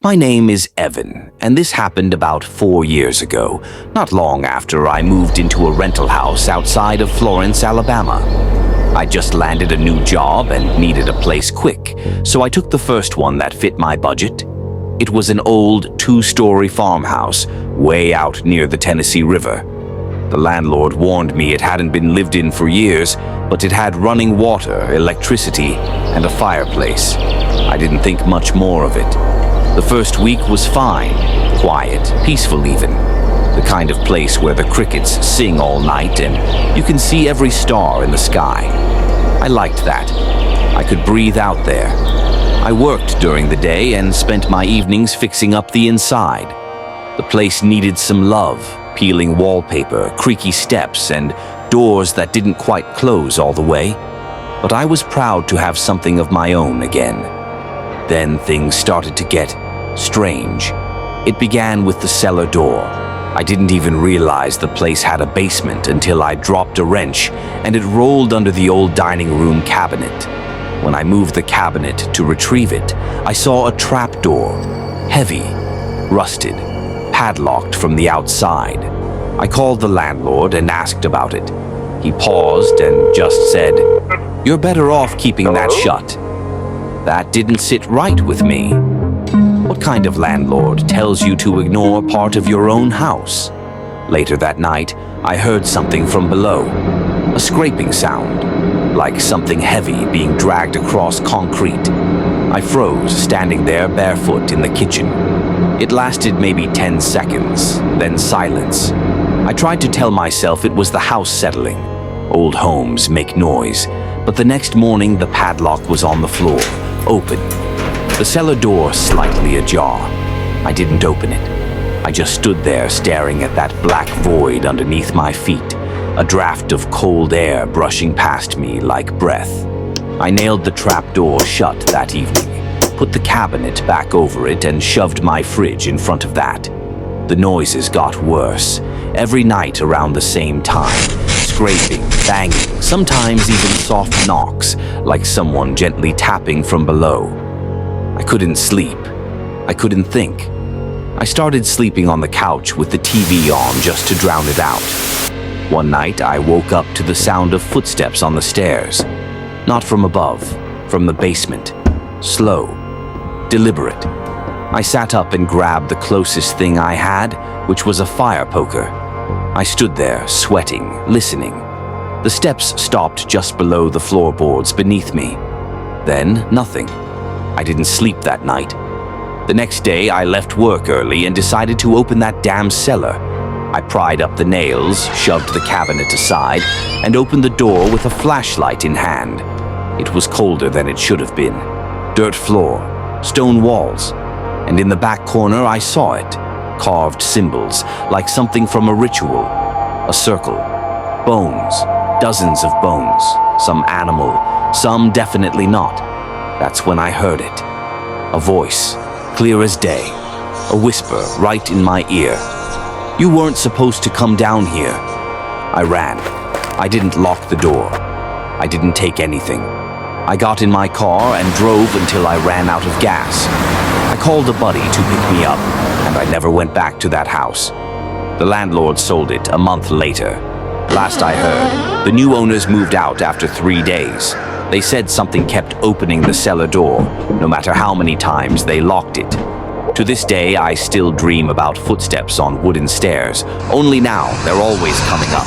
My name is Evan, and this happened about 4 years ago, not long after I moved into a rental house outside of Florence, Alabama. I just landed a new job and needed a place quick, so I took the first one that fit my budget. It was an old 2-story farmhouse way out near the Tennessee River. The landlord warned me it hadn't been lived in for years, but it had running water, electricity, and a fireplace. I didn't think much more of it. The first week was fine, quiet, peaceful even. The kind of place where the crickets sing all night and you can see every star in the sky. I liked that. I could breathe out there. I worked during the day and spent my evenings fixing up the inside. The place needed some love, peeling wallpaper, creaky steps, and doors that didn't quite close all the way. But I was proud to have something of my own again. Then things started to get strange. It began with the cellar door. I didn't even realize the place had a basement until I dropped a wrench and it rolled under the old dining room cabinet. When I moved the cabinet to retrieve it, I saw a trap door, heavy, rusted, padlocked from the outside. I called the landlord and asked about it. He paused and just said, "You're better off keeping that shut." That didn't sit right with me. What kind of landlord tells you to ignore part of your own house? Later that night, I heard something from below. A scraping sound, like something heavy being dragged across concrete. I froze, standing there barefoot in the kitchen. It lasted maybe 10 seconds, then silence. I tried to tell myself it was the house settling. Old homes make noise, but the next morning the padlock was on the floor, open. The cellar door slightly ajar. I didn't open it. I just stood there staring at that black void underneath my feet, a draft of cold air brushing past me like breath. I nailed the trap door shut that evening, put the cabinet back over it, and shoved my fridge in front of that. The noises got worse, every night around the same time. Scraping, banging, sometimes even soft knocks, like someone gently tapping from below. I couldn't sleep. I couldn't think. I started sleeping on the couch with the TV on just to drown it out. One night, I woke up to the sound of footsteps on the stairs. Not from above, from the basement. Slow, deliberate. I sat up and grabbed the closest thing I had, which was a fire poker. I stood there, sweating, listening. The steps stopped just below the floorboards beneath me. Then, nothing. I didn't sleep that night. The next day, I left work early and decided to open that damn cellar. I pried up the nails, shoved the cabinet aside, and opened the door with a flashlight in hand. It was colder than it should have been. Dirt floor, stone walls, and in the back corner I saw it. Carved symbols, like something from a ritual. A circle. Bones. Dozens of bones. Some animal. Some definitely not. That's when I heard it. A voice, clear as day. A whisper right in my ear. "You weren't supposed to come down here." I ran. I didn't lock the door. I didn't take anything. I got in my car and drove until I ran out of gas. I called a buddy to pick me up, and I never went back to that house. The landlord sold it a month later. Last I heard, the new owners moved out after 3 days. They said something kept opening the cellar door, no matter how many times they locked it. To this day, I still dream about footsteps on wooden stairs, only now they're always coming up.